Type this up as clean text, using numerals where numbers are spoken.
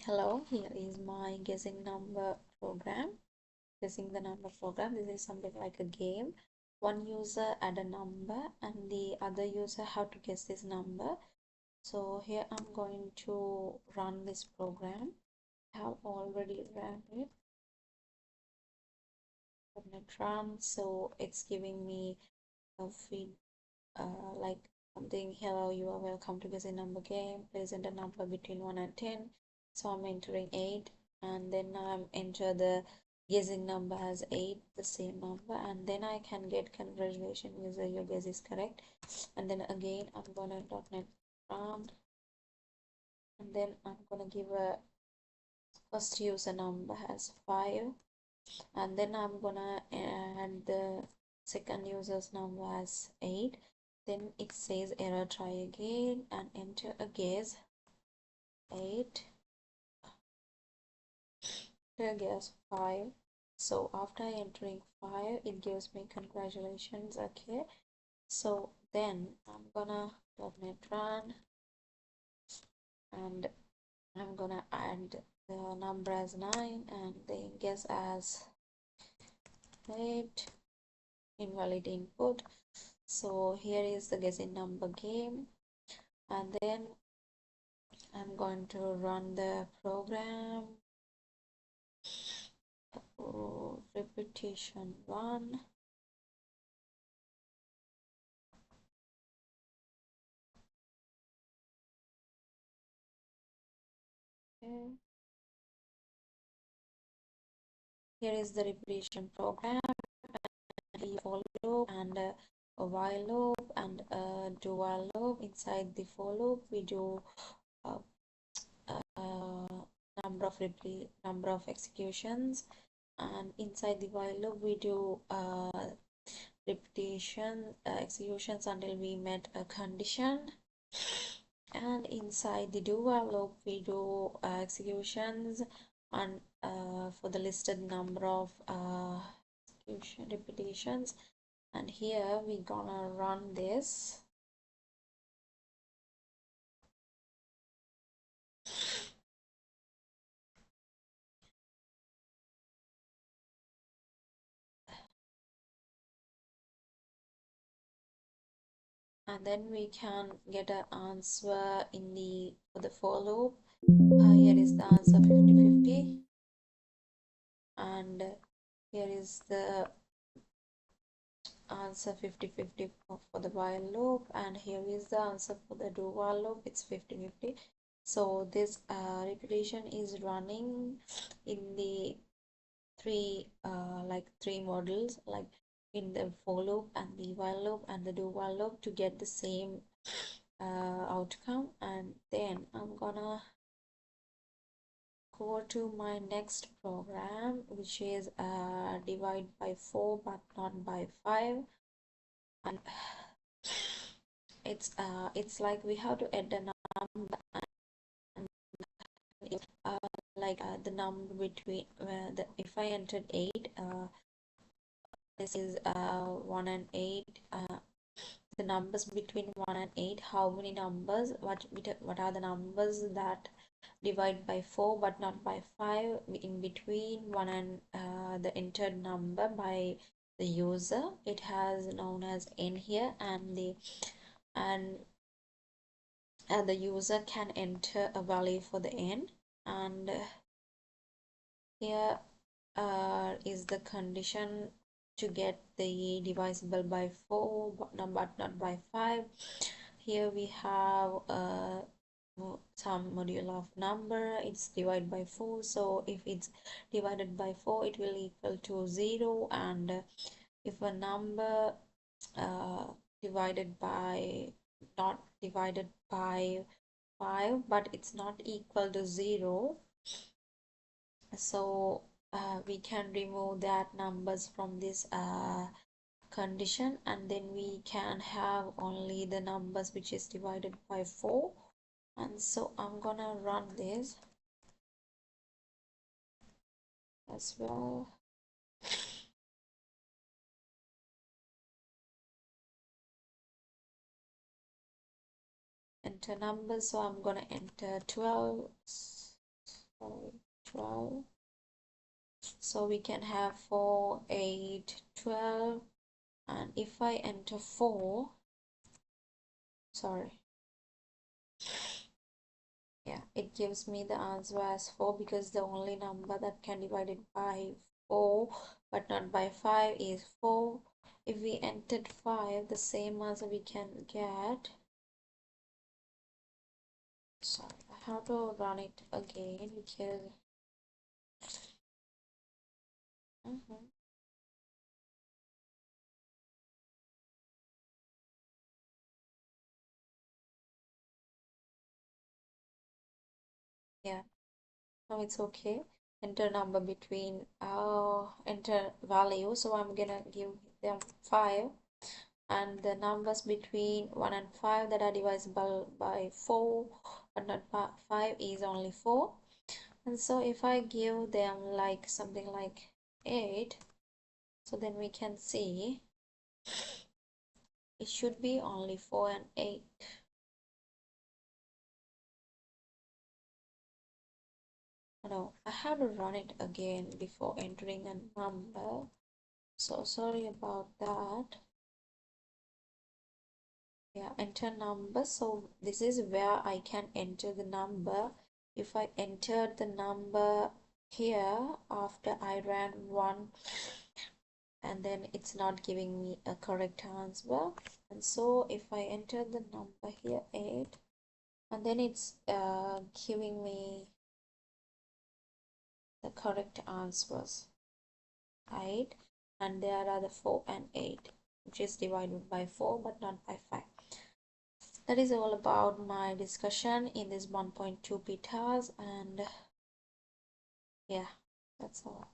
Hello, here is my guessing number program. Guessing the number program. This is something like a game. One user add a number and the other user have to guess this number. So here I'm going to run this program. I have already ran it. Run. So it's giving me a feed like something. Hello, you are welcome to guessing number game. Please enter number between 1 and 10. So I'm entering 8 and then I'm enter the guessing number as 8, the same number, and then I can get congratulations user, your guess is correct. And then again I'm gonna .NET prompt, and then I'm gonna give a first user number as 5, and then I'm gonna add the second user's number as 8. Then it says error, try again and enter a guess 8, enter guess 5. So after entering 5 it gives me congratulations. Okay, so then I'm gonna .NET run and I'm gonna add the number as 9 and the guess as 8, invalid input. So here is the guessing number game, and then I'm going to run the program. Repetition 1. Okay. Here is the repetition program, a for loop and a while loop and a do while loop. Inside the for loop we do uh, number of executions, and inside the while loop we do repetition executions until we met a condition, and inside the do while loop we do executions and for the listed number of execution repetitions. And here we gonna run this. And then we can get an answer in the for the for loop. Here is the answer 50-50, and here is the answer 50-50 for the while loop, and here is the answer for the do while loop, it's 50-50. So this repetition is running in the three models, like in the for loop and the while loop and the do while loop, to get the same outcome. And then I'm gonna go to my next program, which is divide by 4 but not by 5. And it's like we have to add a number, and the number between if I entered 8, this is 1 and 8, the numbers between 1 and 8, how many numbers, what are the numbers that divide by 4 but not by 5 in between 1 and the entered number by the user. It has known as n here, and the user can enter a value for the n, and here is the condition to get the divisible by 4 but not by 5. Here we have some module of number, it's divided by 4, so if it's divided by 4 it will equal to 0, and if a number divided by not divided by 5 but it's not equal to 0, so we can remove that numbers from this condition, and then we can have only the numbers which is divided by 4. And so I'm gonna run this as well. Enter numbers, so I'm gonna enter 12, 12. So we can have 4, 8, 12, and if I enter 4, sorry, yeah, it gives me the answer as 4 because the only number that can divide it by 4 but not by 5 is 4. If we entered 5, the same answer we can get. Sorry, I have to run it again because yeah, no, it's okay. Enter number between enter value, so I'm gonna give them 5, and the numbers between 1 and 5 that are divisible by 4 but not by 5 is only 4. And so if I give them like something like 8, so then we can see it should be only 4 and 8. No, I have to run it again before entering a number, so sorry about that. Yeah, enter number. So this is where I can enter the number. If I entered the number here after I ran 1, and then it's not giving me a correct answer, and so if I enter the number here 8, and then it's giving me the correct answers, right? And there are the 4 and 8, which is divided by 4 but not by 5. That is all about my discussion in this 1.2 betas, and yeah, that's all.